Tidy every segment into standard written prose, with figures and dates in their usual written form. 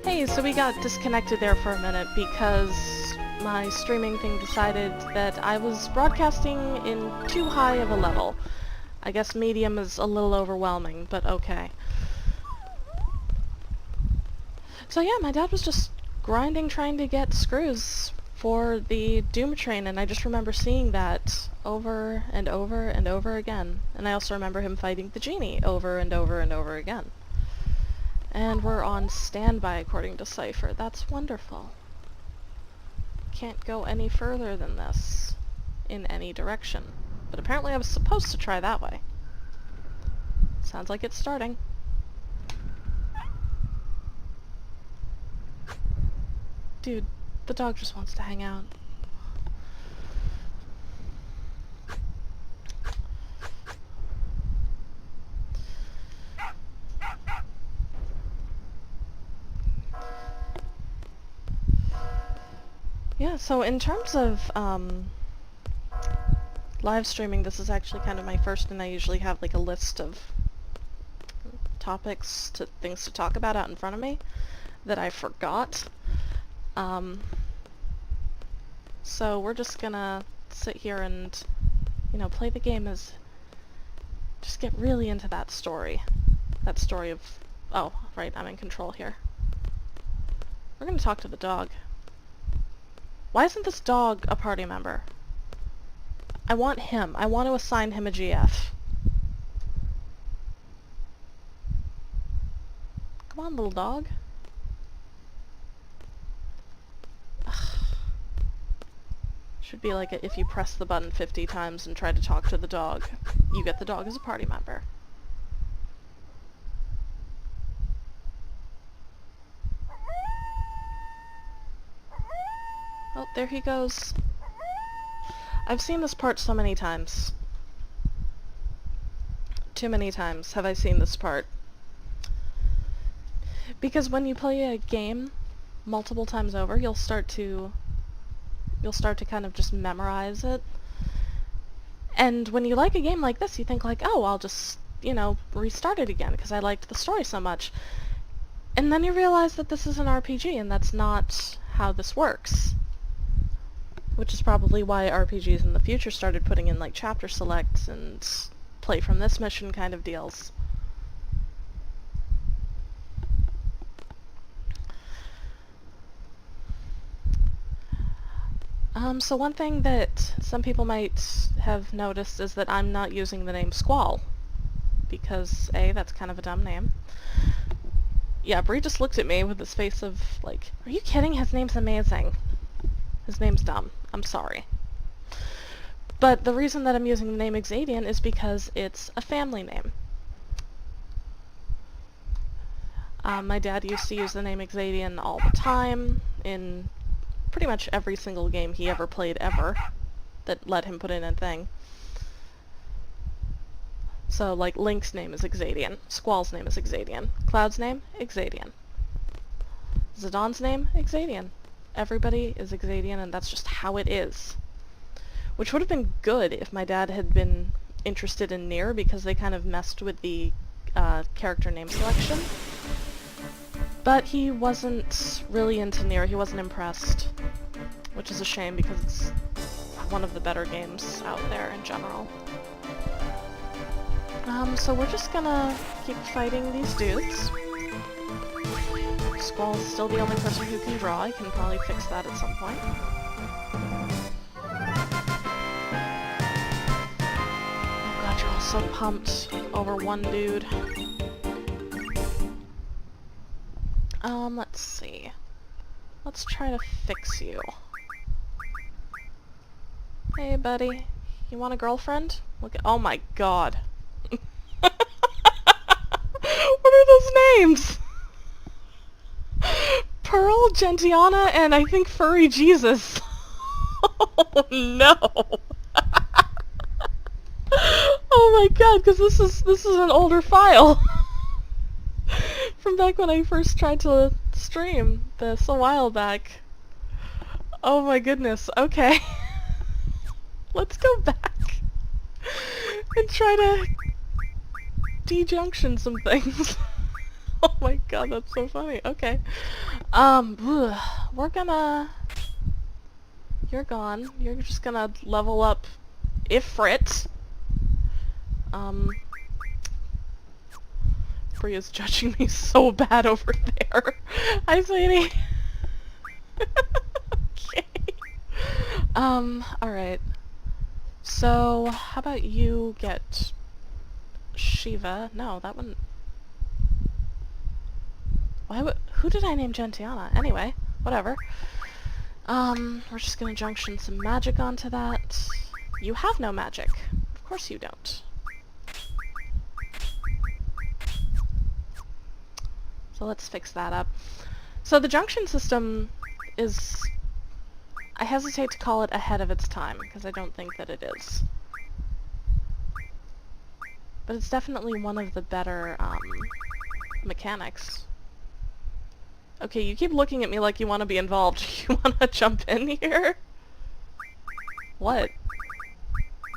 Hey, so we got disconnected there for a minute because my streaming thing decided that I was broadcasting in too high of a level. I guess medium is a little overwhelming, but okay. So yeah, my dad was just grinding trying to get screws for the Doom train, and I just remember seeing that over and over and over again. And I also remember him fighting the genie over and over and over again. And we're on standby according to Cypher. That's wonderful. Can't go any further than this in any direction. But apparently I was supposed to try that way. Sounds like it's starting. Dude, the dog just wants to hang out. Yeah, so in terms of live streaming, this is actually kind of my first, and I usually have like a list of topics, things to talk about out in front of me that I forgot. So we're just gonna sit here and, you know, play the game as, just get really into that story. That story of, oh, right, I'm in control here. We're gonna talk to the dog. Why isn't this dog a party member? I want him. I want to assign him a GF. Come on, little dog. Ugh. Should be like if you press the button 50 times and try to talk to the dog, you get the dog as a party member. Oh, there he goes. I've seen this part so many times. Too many times have I seen this part. Because when you play a game multiple times over, you'll start to kind of just memorize it. And when you like a game like this, you think like, oh, I'll just, you know, restart it again because I liked the story so much. And then you realize that this is an RPG and that's not how this works. Which is probably why RPGs in the future started putting in like chapter selects and play from this mission kind of deals. So one thing that some people might have noticed is that I'm not using the name Squall. Because A, that's kind of a dumb name. Yeah, Bree just looked at me with this face of like, are you kidding? His name's amazing. His name's dumb. I'm sorry. But the reason that I'm using the name Xadian is because it's a family name. My dad used to use the name Xadian all the time in pretty much every single game he ever played ever that let him put in a thing. So, like, Link's name is Xadian, Squall's name is Xadian, Cloud's name, Xadian. Zidon's name, Xadian. Everybody is Xadian, and that's just how it is. Which would have been good if my dad had been interested in Nier, because they kind of messed with the character name selection. But he wasn't really into Nier, he wasn't impressed. Which is a shame, because it's one of the better games out there in general. So we're just gonna keep fighting these dudes. Squall's still the only person who can draw. I can probably fix that at some point. Oh god, you're all so pumped over one dude. Let's see. Let's try to fix you. Hey, buddy. You want a girlfriend? Look at— oh my god. What are those names? Pearl, Gentiana, and I think Furry Jesus. Oh no! Oh my god, because this is an older file from back when I first tried to stream this a while back. Oh my goodness. Okay, let's go back and try to de-junction some things. Oh my god, that's so funny. Okay. We're gonna... You're gone. You're just gonna level up Ifrit. Bria's judging me so bad over there. Hi, sweetie. Okay. Alright. So, how about you get Shiva? No, that wouldn't... Why would... Who did I name Gentiana? Anyway, whatever. We're just gonna junction some magic onto that. You have no magic. Of course you don't. So let's fix that up. So the junction system is... I hesitate to call it ahead of its time, because I don't think that it is. But it's definitely one of the better, mechanics. Okay, you keep looking at me like you want to be involved. You want to jump in here? What?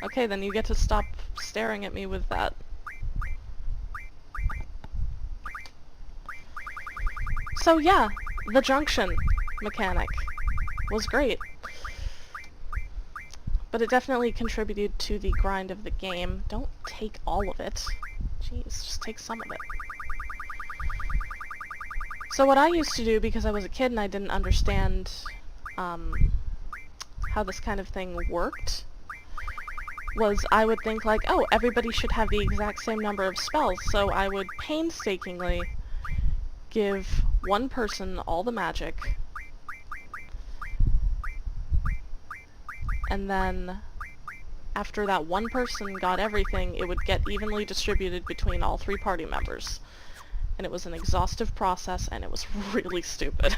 Okay, then you get to stop staring at me with that. So yeah, the junction mechanic was great. But it definitely contributed to the grind of the game. Don't take all of it. Jeez, just take some of it. So what I used to do, because I was a kid and I didn't understand how this kind of thing worked, was I would think like, oh, everybody should have the exact same number of spells, so I would painstakingly give one person all the magic, and then after that one person got everything, it would get evenly distributed between all 3 party members. And it was an exhaustive process, and it was really stupid.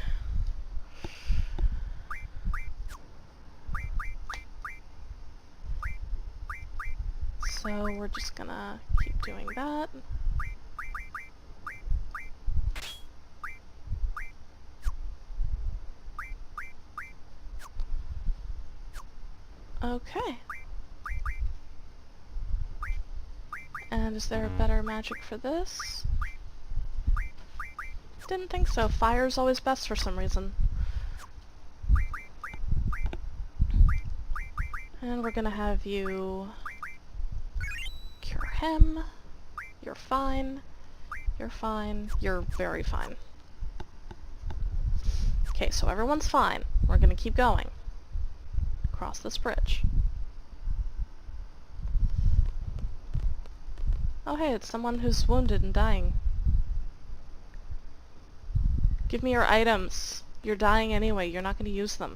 So we're just gonna keep doing that. Okay. And is there a better magic for this? Didn't think so. Fire's always best for some reason. And we're gonna have you cure him. You're fine. You're fine. You're very fine. Okay, so everyone's fine. We're gonna keep going. Across this bridge. Oh hey, it's someone who's wounded and dying. Give me your items. You're dying anyway, you're not going to use them.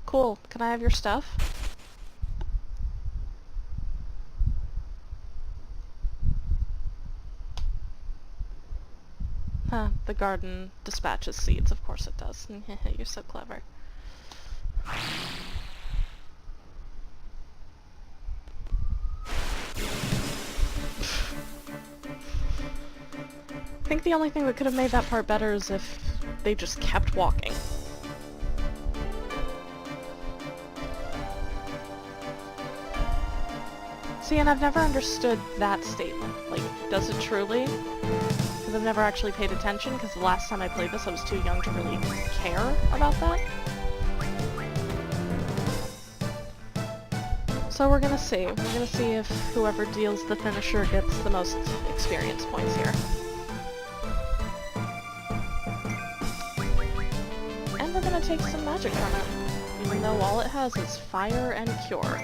Cool, can I have your stuff? Huh, the garden dispatches seeds, of course it does. You're so clever. I think the only thing that could have made that part better is if they just kept walking. See, and I've never understood that statement. Like, does it truly? Because I've never actually paid attention, because the last time I played this I was too young to really care about that. So we're gonna see. We're gonna see if whoever deals the finisher gets the most experience points here. And we're gonna take some magic from it, even though all it has is fire and cure.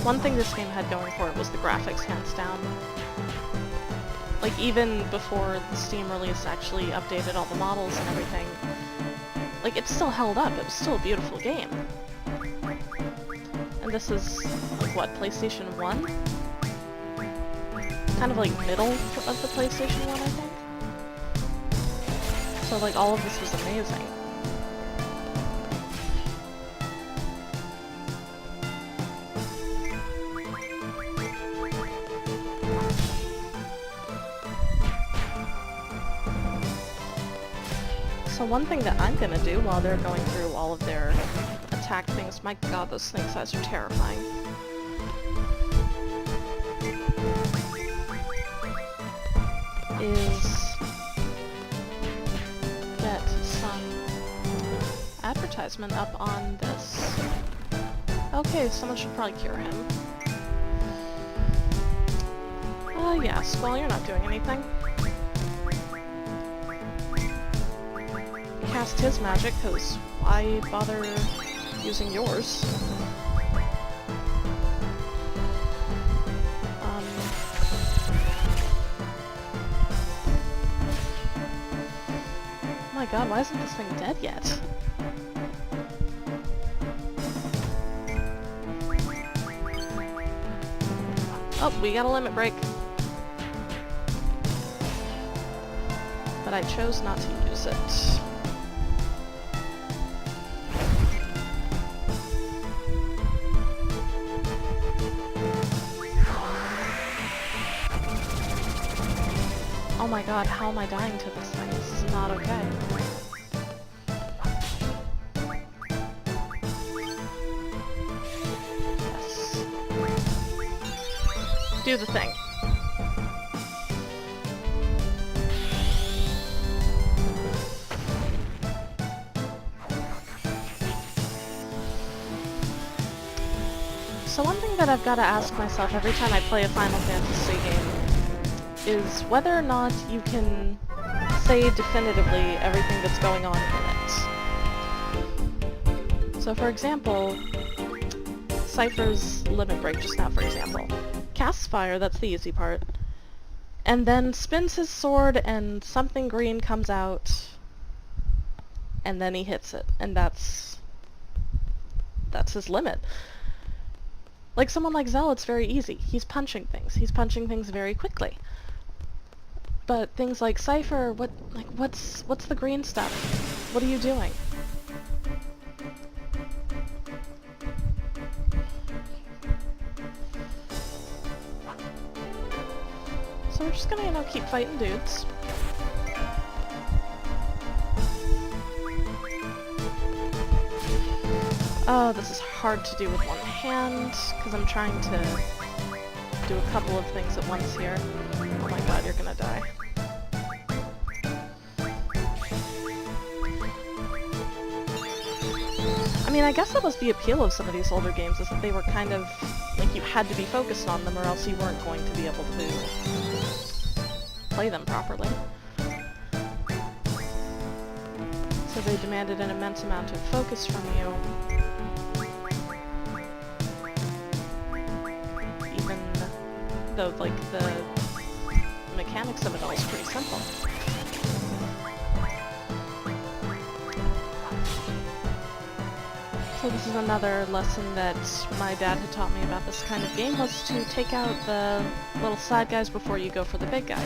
One thing this game had going for it was the graphics, hands down. Like, even before the Steam release actually updated all the models and everything, like, it still held up. It was still a beautiful game. And this is, like, what, PlayStation 1? Kind of like middle of the PlayStation 1, I think. So, like, all of this was amazing. So one thing that I'm gonna do while they're going through all of their attack things, my god, those snake eyes are terrifying. Is get some advertisement up on this. Okay, someone should probably cure him. Yeah, Squall, you're not doing anything. Cast his magic, because why bother using yours? Oh my god, why isn't this thing dead yet? Oh, we got a limit break. But I chose not to use it. Oh my god, how am I dying to this thing? This is not okay. Yes. Do the thing. So one thing that I've got to ask myself every time I play a Final Fantasy game is whether or not you can say definitively everything that's going on in it. So for example, Cypher's limit break just now, for example. Casts fire, that's the easy part, and then spins his sword and something green comes out, and then he hits it, and that's his limit. Like someone like Zell, it's very easy. He's punching things. He's punching things very quickly. But things like Cypher, what's the green stuff? What are you doing? So we're just gonna, keep fighting dudes. Oh, this is hard to do with one hand, because I'm trying to do a couple of things at once here. Oh my god, you're gonna die. I mean, I guess that was the appeal of some of these older games, is that they were kind of, like, you had to be focused on them or else you weren't going to be able to play them properly. So they demanded an immense amount of focus from you. Even though, like, the mechanics of it all is pretty simple. So this is another lesson that my dad had taught me about this kind of game, was to take out the little side guys before you go for the big guy.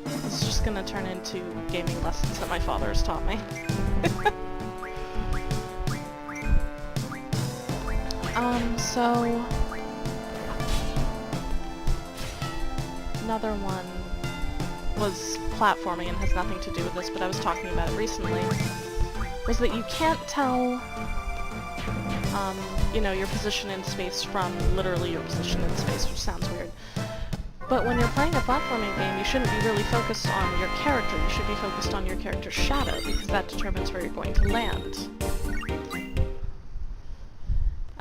This is just gonna turn into gaming lessons that my father has taught me. So another one was platforming and has nothing to do with this, but I was talking about it recently, was that you can't tell, your position in space from literally your position in space, which sounds weird. But when you're playing a platforming game, you shouldn't be really focused on your character. You should be focused on your character's shadow, because that determines where you're going to land.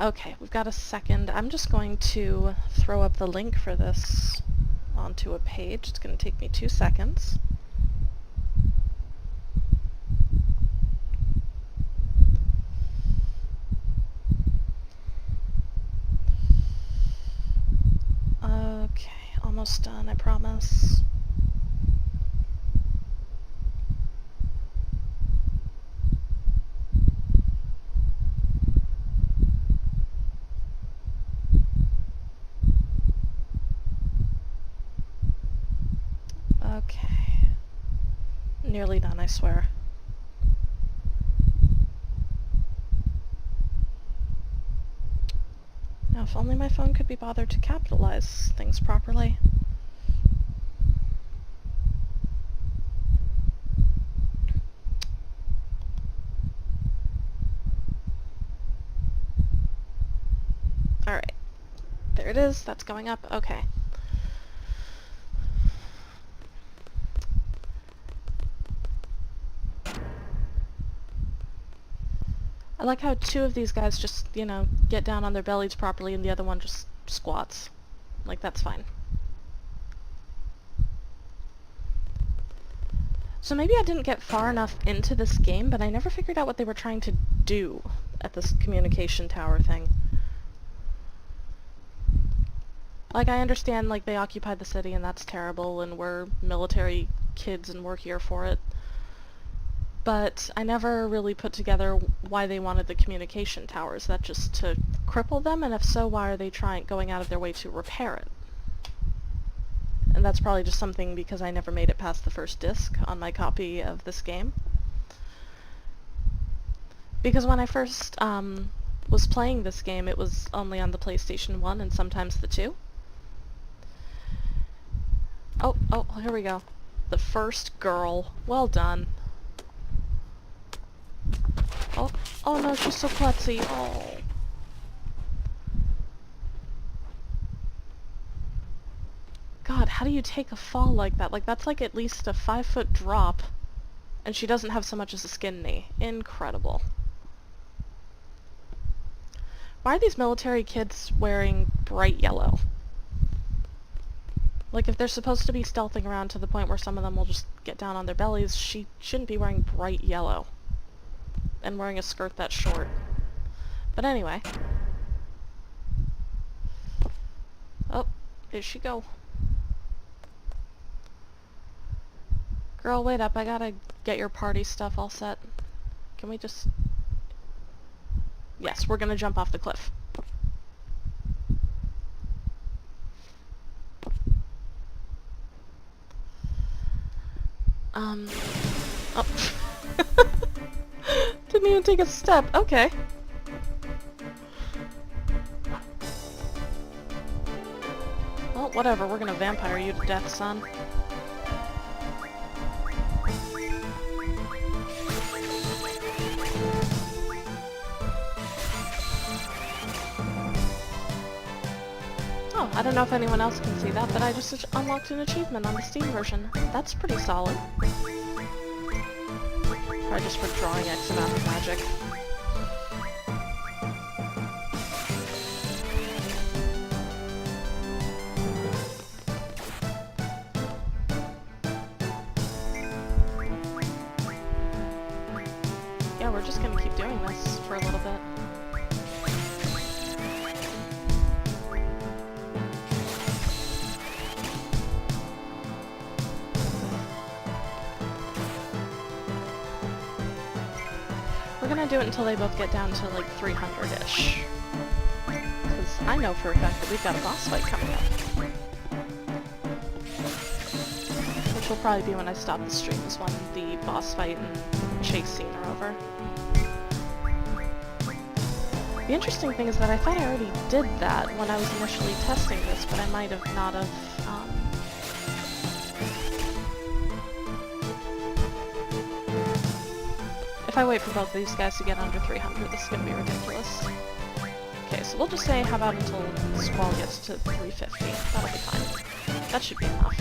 Okay, we've got a second. I'm just going to throw up the link for this onto a page. It's going to take me 2 seconds. Okay, almost done, I promise. Okay. Nearly done, I swear. Now, if only my phone could be bothered to capitalize things properly. There it is. That's going up. Okay. I like how two of these guys just, you know, get down on their bellies properly and the other one just squats. Like, that's fine. So maybe I didn't get far enough into this game, but I never figured out what they were trying to do at this communication tower thing. Like, I understand, like, they occupied the city and that's terrible and we're military kids and we're here for it. But I never really put together why they wanted the communication towers. Is that just to cripple them? And if so, why are they going out of their way to repair it? And that's probably just something because I never made it past the first disc on my copy of this game. Because when I first was playing this game, it was only on the PlayStation 1 and sometimes the 2. Oh, here we go. The first girl. Well done. Oh no, she's so klutzy. Oh. God, how do you take a fall like that? Like, that's like at least a 5-foot drop, and she doesn't have so much as a skin knee. Incredible. Why are these military kids wearing bright yellow? Like, if they're supposed to be stealthing around to the point where some of them will just get down on their bellies, she shouldn't be wearing bright yellow. And wearing a skirt that short. But anyway. Oh, here she go. Girl, wait up, I gotta get your party stuff all set. Can we just... Yes, we're gonna jump off the cliff. Oh. Didn't even take a step. Okay. Well, whatever. We're gonna vampire you to death, son. Oh, I don't know if anyone else can see that, but I just unlocked an achievement on the Steam version. That's pretty solid. Probably just for drawing X amount of magic. Yeah, we're just gonna keep doing this for a little bit. We're gonna do it until they both get down to like 300-ish. Because I know for a fact that we've got a boss fight coming up. Which will probably be when I stop the streams, when the boss fight and chase scene are over. The interesting thing is that I thought I already did that when I was initially testing this, but I might have not have, If I wait for both of these guys to get under 300, this is gonna be ridiculous. Okay, so we'll just say, how about until Squall gets to 350? That'll be fine. That should be enough.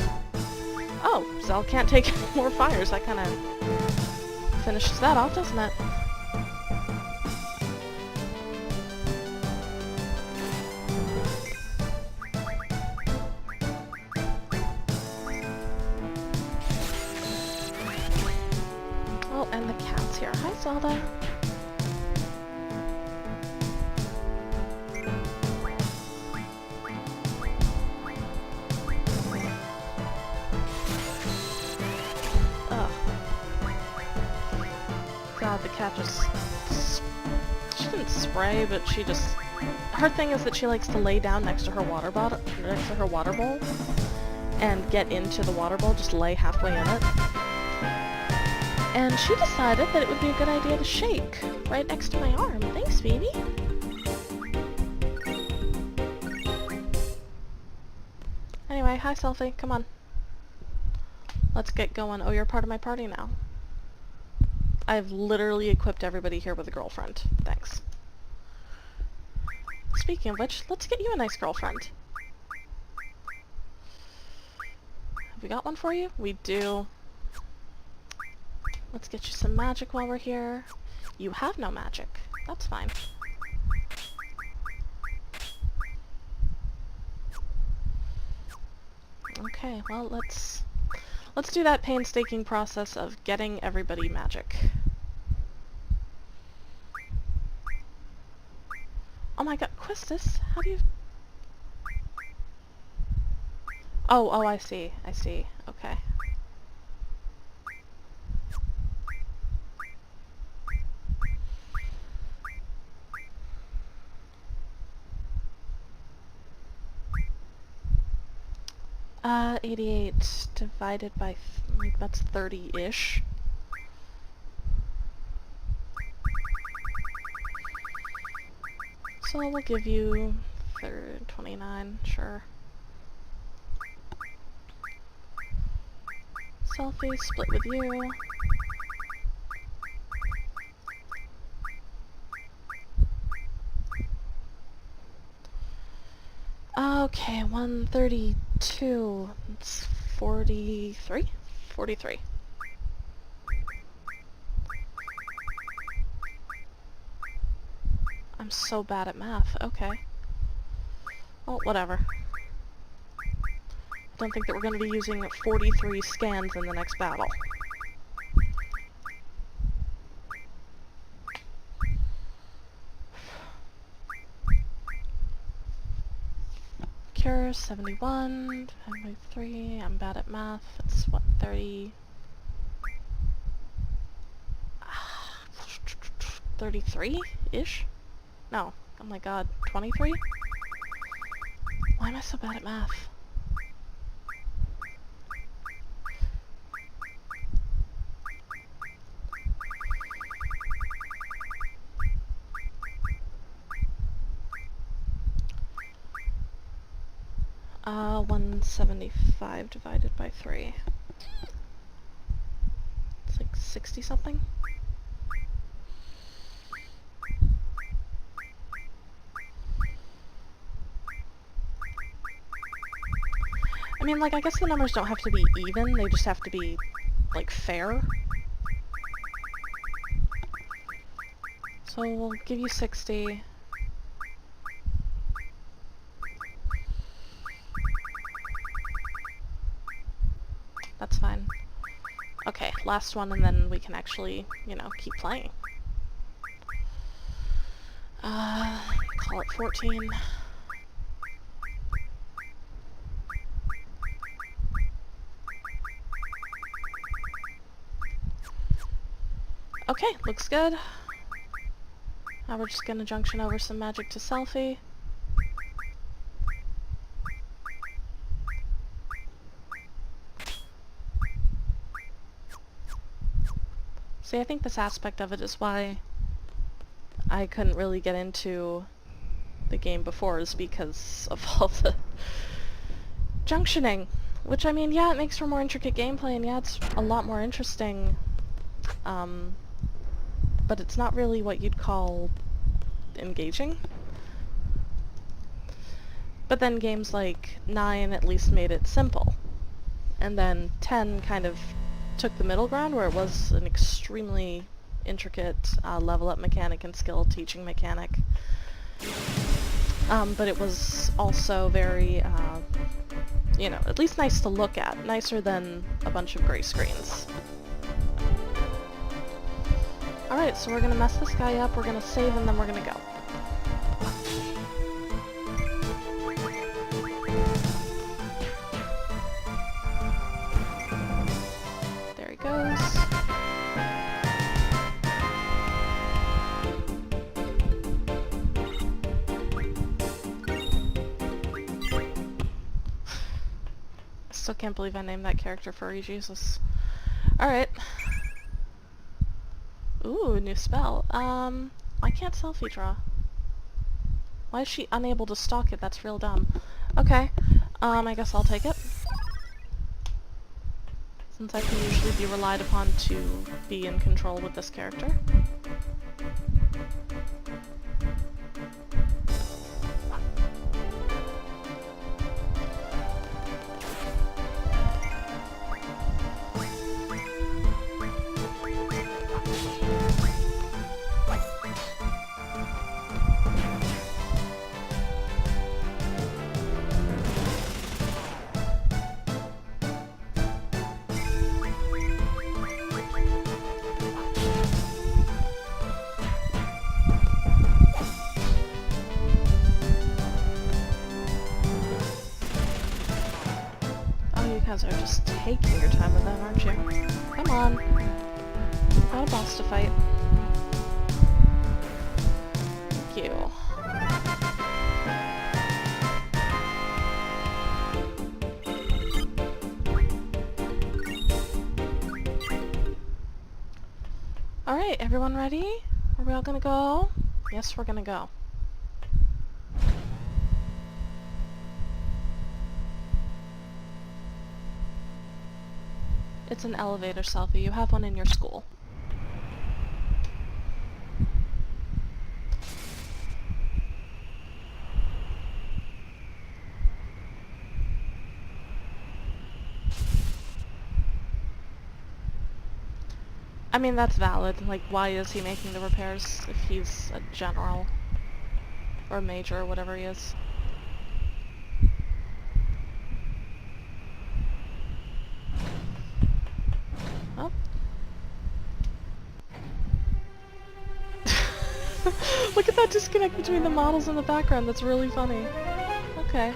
Oh, Zell can't take any more fires. That kinda finishes that off, doesn't it? Oh, and the cat's here. Hi, Zelda. God, the cat just... She didn't spray, but she just... Her thing is that she likes to lay down next to her water bowl, and get into the water bowl, just lay halfway in it. And she decided that it would be a good idea to shake right next to my arm. Thanks, baby. Anyway, hi, Selfie. Come on. Let's get going. Oh, you're part of my party now. I've literally equipped everybody here with a girlfriend. Thanks. Speaking of which, let's get you a nice girlfriend. Have we got one for you? We do. Let's get you some magic while we're here. You have no magic. That's fine. Okay, well, let's do that painstaking process of getting everybody magic. Oh my god, Quistis, how do you... Oh, I see, okay. Uh, 88 divided by, like, that's 30-ish. So we'll give you 29, sure. Selfie, split with you. Okay, 132. It's 43? 43. I'm so bad at math. Okay. Well, whatever. I don't think that we're going to be using 43 scans in the next battle. Cure, 71, divided by 3, I'm bad at math, it's what, 30... 33-ish? No, oh my god, 23? Why am I so bad at math? Uh, 175 divided by 3. It's like 60-something? I mean, like, I guess the numbers don't have to be even, they just have to be, like, fair. So we'll give you 60. That's fine. Okay, last one, and then we can actually, you know, keep playing. Call it 14. Okay, looks good. Now we're just gonna junction over some magic to Selfie. See, I think this aspect of it is why I couldn't really get into the game before, is because of all the junctioning. Which, I mean, yeah, it makes for more intricate gameplay, and yeah, it's a lot more interesting. But it's not really what you'd call engaging. But then games like 9 at least made it simple. And then 10 kind of took the middle ground, where it was an extremely intricate level up mechanic and skill teaching mechanic. But it was also very, you know, at least nice to look at. Nicer than a bunch of gray screens. Alright, so we're gonna mess this guy up, we're gonna save, and then we're gonna go. There he goes. I still can't believe I named that character Furry Jesus. Alright. Ooh, new spell. Why can't Selfie draw? Why is she unable to stalk it? That's real dumb. Okay, I guess I'll take it. Since I can usually be relied upon to be in control with this character. guys are just taking your time with that, aren't you? Come on. Got a boss to fight. Thank you. Alright, everyone ready? Are we all gonna go? Yes, we're gonna go. It's an elevator selfie. You have one in your school. I mean, that's valid. Like, why is he making the repairs if he's a general? Or a major, or whatever he is. Oh. Look at that disconnect between the models in the background, that's really funny. Okay.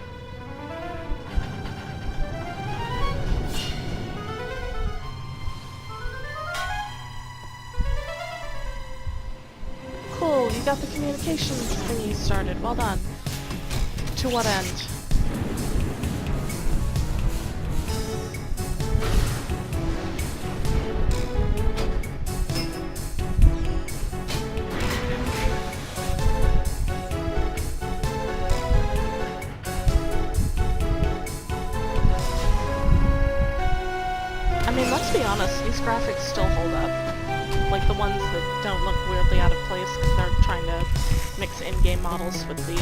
Cool, you got the communications thingy started, well done. To what end? I mean, let's be honest, these graphics still hold up. Like the ones that don't look weirdly out of place because they're trying to mix in-game models with the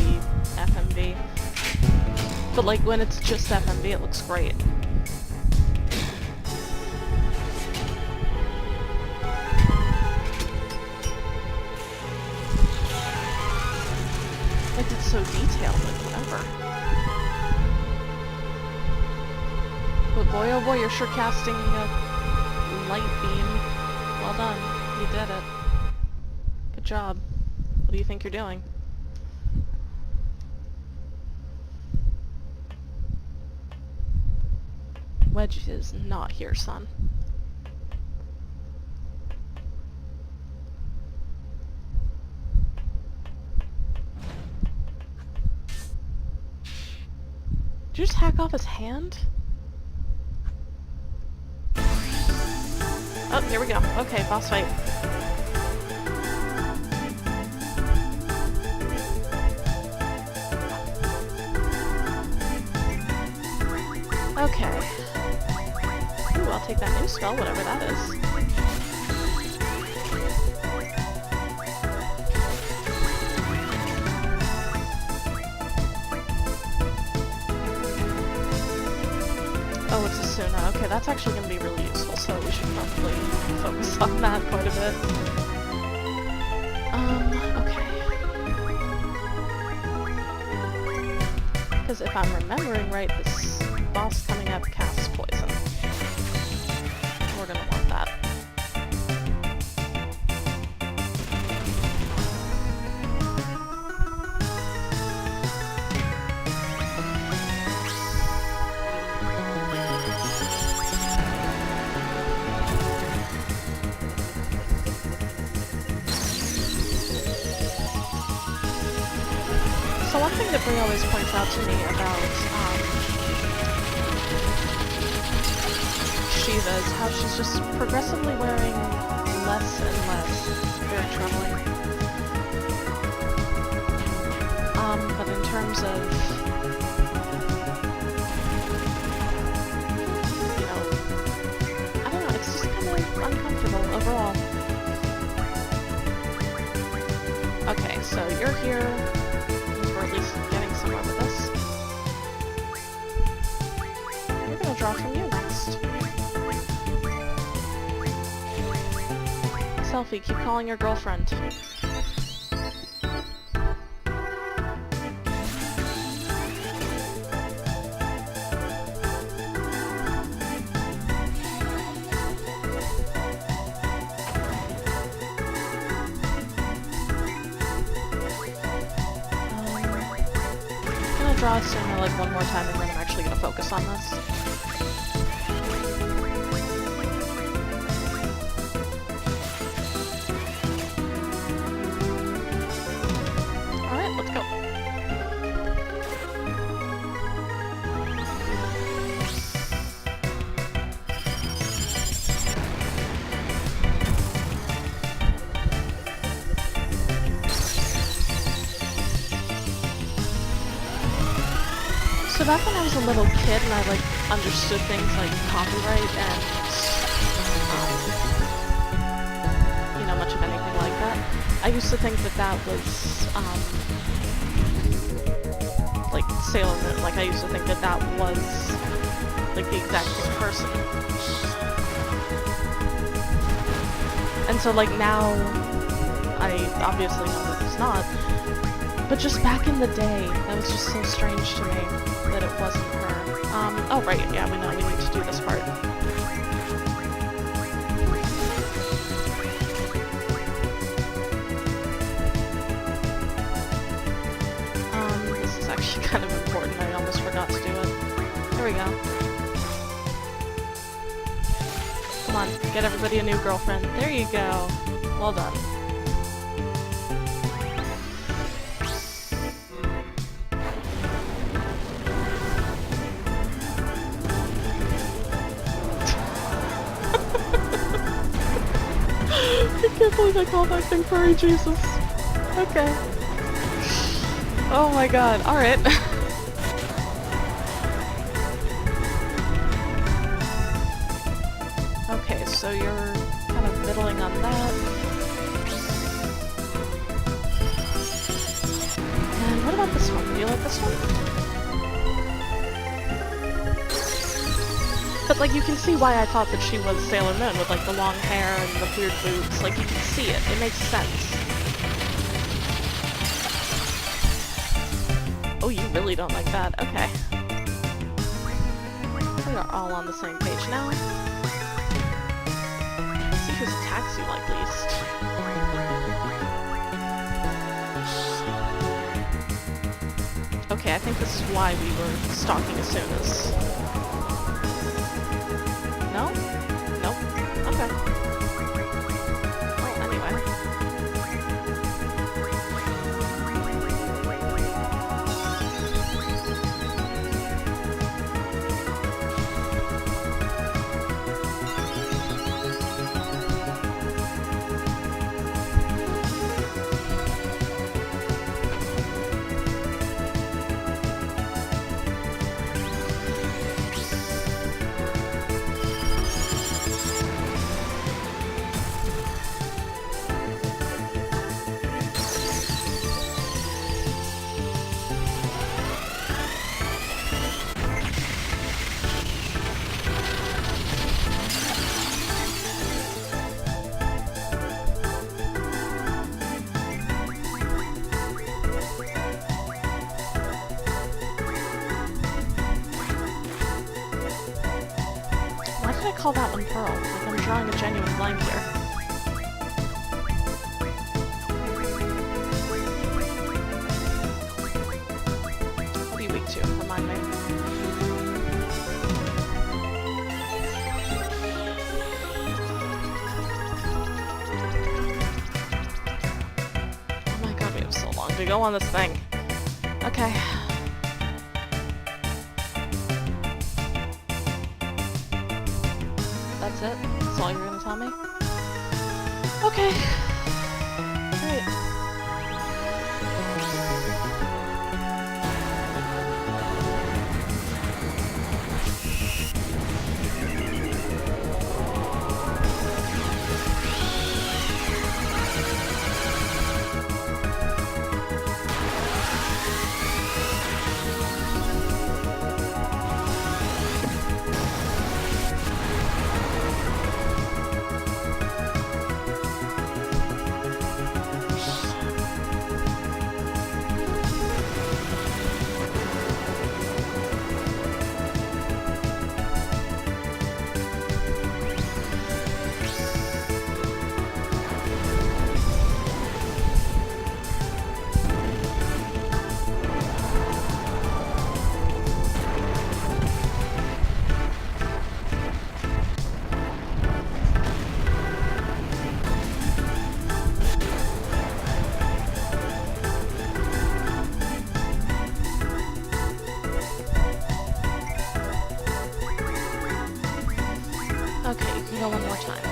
FMV. But like when it's just FMV, it looks great. Like it's so detailed, like whatever. But boy oh boy, you're sure casting a light beam. Well done. You did it. Good job. What do you think you're doing? Wedge is not here, son. Did you just hack off his hand? Oh, here we go. Okay, boss fight. Okay. Ooh, I'll take that new spell, whatever that is. Oh, it's Asuna. Okay, that's actually going to be really useful, so we should probably focus on that quite a bit. Okay. Because if I'm remembering right, this boss coming up casts poison. We're going to want that. So one thing that Brie always points out to me about Shiva is how she's just progressively wearing less and less. It's very troubling. But in terms of, you know, I don't know, it's just kind of uncomfortable overall. Okay, so you're here. Or at least getting somewhere with this. We're gonna draw from you next. Selfie, keep calling your girlfriend. Draw Asuna like one more time and then I'm actually gonna focus on this. So back when I was a little kid and I like understood things like copyright and you know, much of anything like that, I used to think that that was like Sailor Moon. Like I used to think that that was like the exact same person. And so like now I obviously know that it's not. But just back in the day, that was just so strange to me that it wasn't her. Oh right, yeah, we know we need to do this part. This is actually kind of important, I almost forgot to do it. Here we go. Come on, get everybody a new girlfriend. There you go. Well done. I can't believe I called that thing Furry Jesus. Okay. Oh my god, alright. Okay, so you're kind of middling on that. And what about this one? Do you like this one? But like you can see why I thought that she was Sailor Moon with like the long hair and the weird boots. Like you can see it. It makes sense. Oh, you really don't like that. Okay. We are all on the same page now. Let's see whose attacks you like least. Okay, I think this is why we were stalking Asuna's. No? Nope. Okay. Well, anyway. Why did I call that one Pearl? Like I'm drawing a genuine blank here. What are you weak to? Remind me. Oh my god, we have so long to go on this thing. Okay. That's it? That's all you're gonna tell me? Okay. Great. Okay, you can go one more time.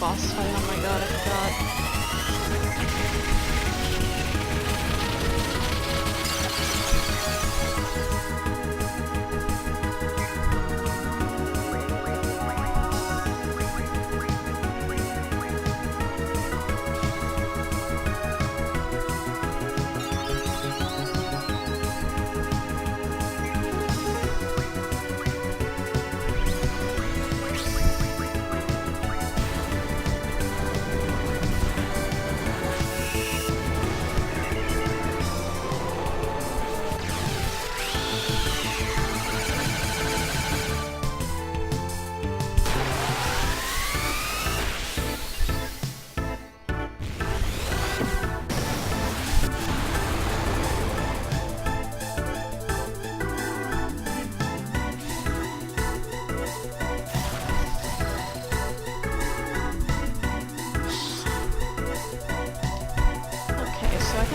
boss fight. Oh my god, I forgot.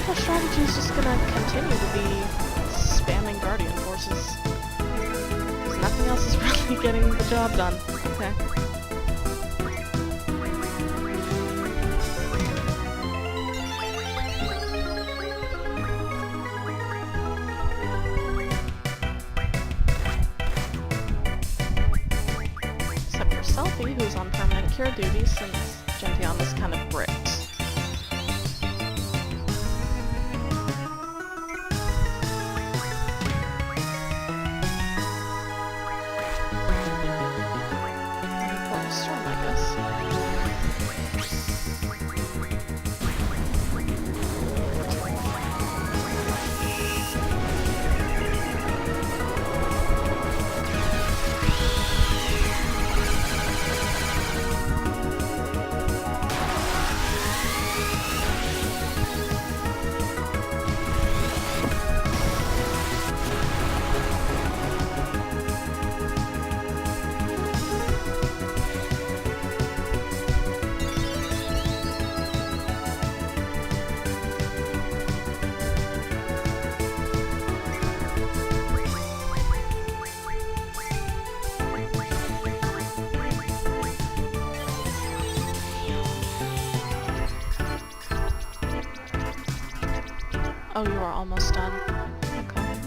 The strategy is just gonna continue to be spamming Guardian Forces. Because nothing else is really getting the job done. Okay. Except for Selphie, who's on permanent cure duty since Gentian is kind of bricked. Oh, you are almost done. Okay.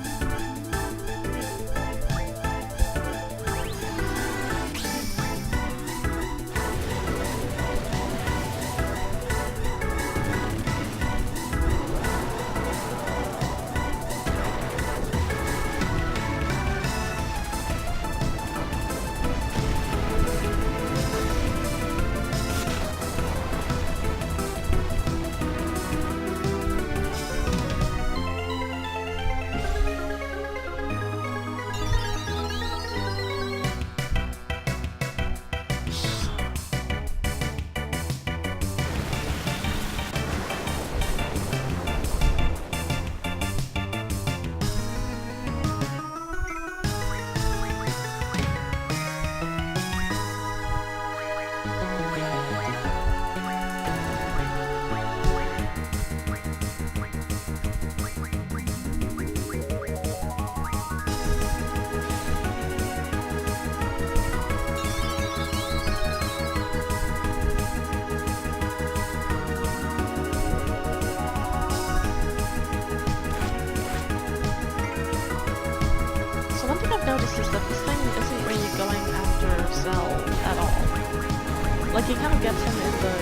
Notice is that this thing isn't really going after Zell at all. Like, he kind of gets him in the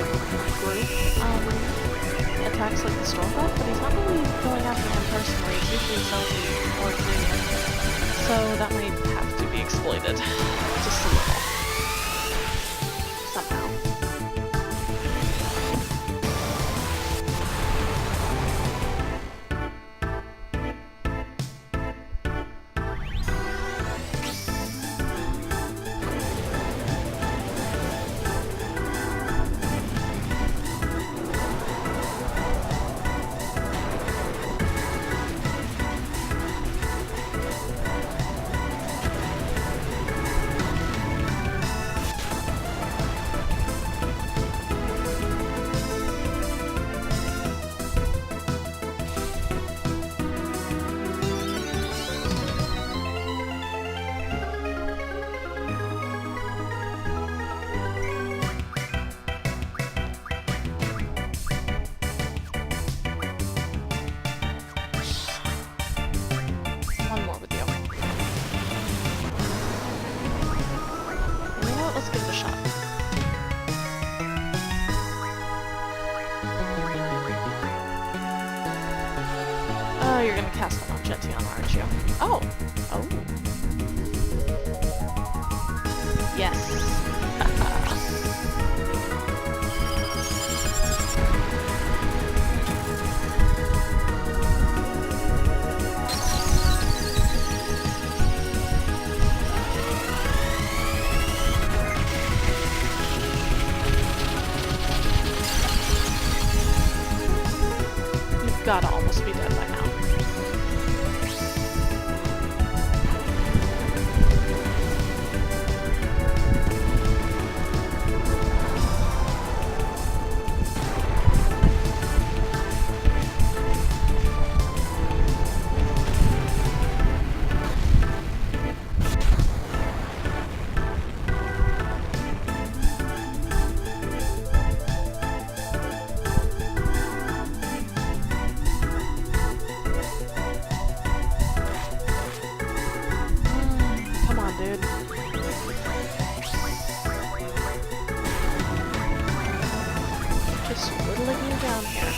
group attacks like the Stormcloak, but he's not really going after him personally. It's usually Selphie or Xadian. So that might have to be exploited. Just a little. Somehow. pass that on, Gentian, aren't you? Oh! Oh. Yes. You've gotta almost be dead by now. Come on, dude. Just whittling you down here.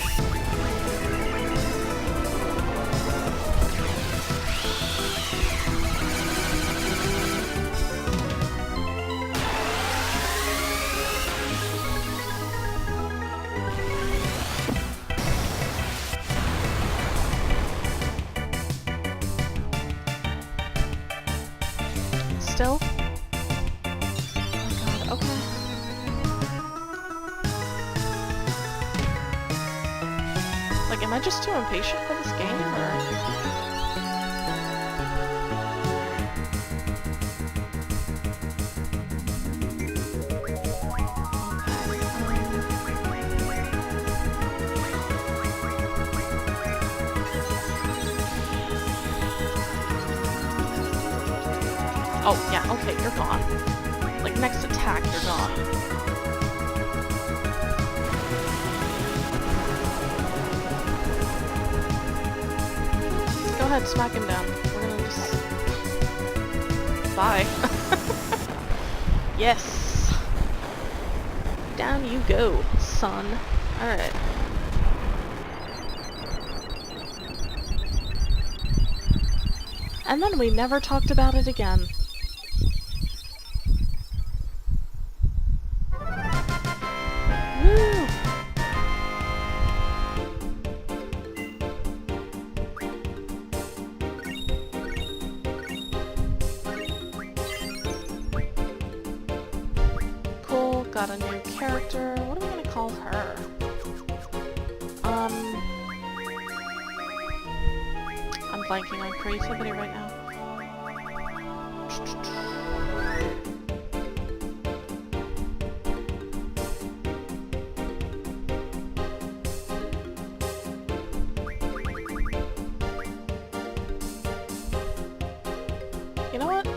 Still? Oh god, okay. Like, am I just too impatient for this game, or...? Oh, yeah, okay, you're gone. Like, next attack, you're gone. Go ahead, smack him down. We're gonna just... Bye. Yes! Down you go, son. Alright. And then we never talked about it again. Woo! Cool, got a new character. What are we gonna call her? I'm blanking on creativity right now. You know what?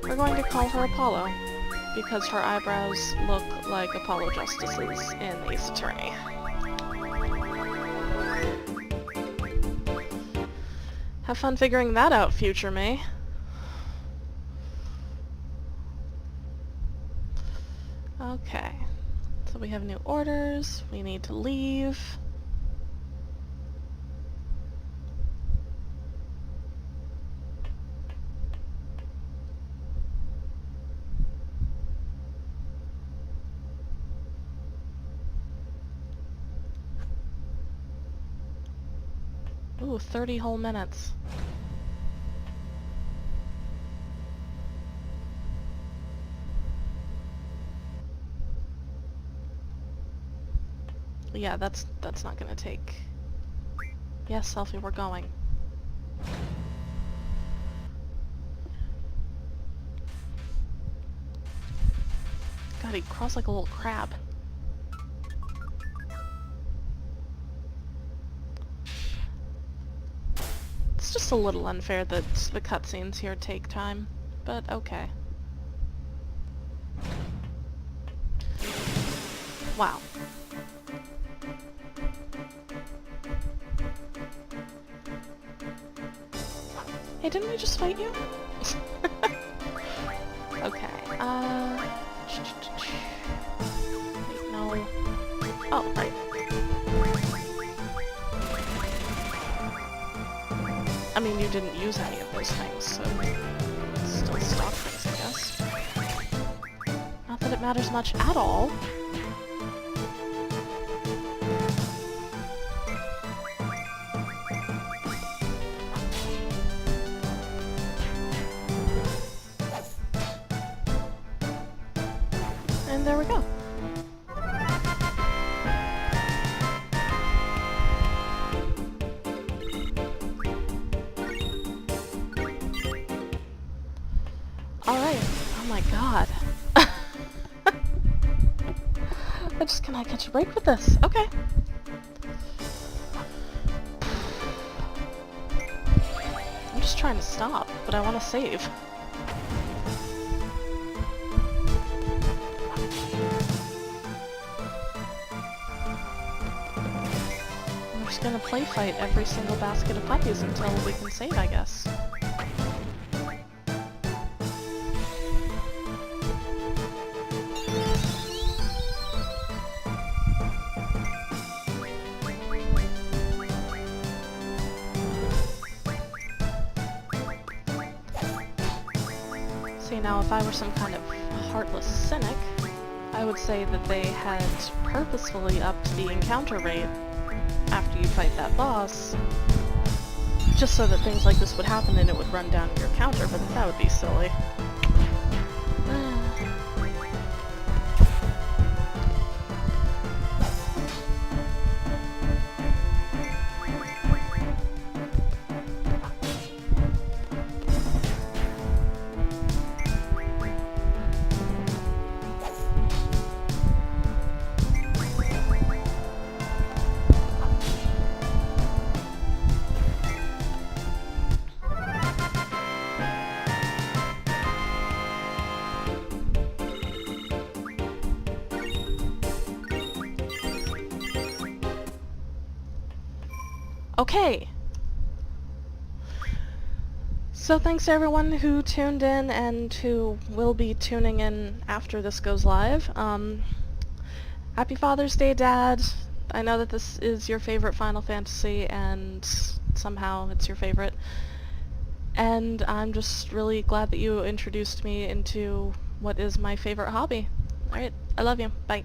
We're going to call her Apollo, because her eyebrows look like Apollo Justice's in Ace Attorney. Have fun figuring that out, future me. Okay. So we have new orders. We need to leave. Ooh, 30 whole minutes. Yeah, that's not gonna take... Yes, Selphie, we're going. God, he crawls like a little crab. It's just a little unfair that the cutscenes here take time, but okay. Wow. Hey, didn't we just fight you? Okay, wait, no. Oh, right. mean, you didn't use any of those things, so still stock things, I guess. Not that it matters much at all. And there we go. Alright. Oh my god. I just cannot catch a break with this. Okay. I'm just trying to stop, but I want to save. I'm just gonna play fight every single basket of puppies until we can save, I guess. See, now if I were some kind of heartless cynic, I would say that they had purposefully upped the encounter rate after you fight that boss, just so that things like this would happen and it would run down your counter, but that would be silly. Okay. So thanks to everyone who tuned in and who will be tuning in after this goes live. Happy Father's Day, Dad. I know that this is your favorite Final Fantasy and somehow it's your favorite. And I'm just really glad that you introduced me into what is my favorite hobby. Alright, I love you. Bye.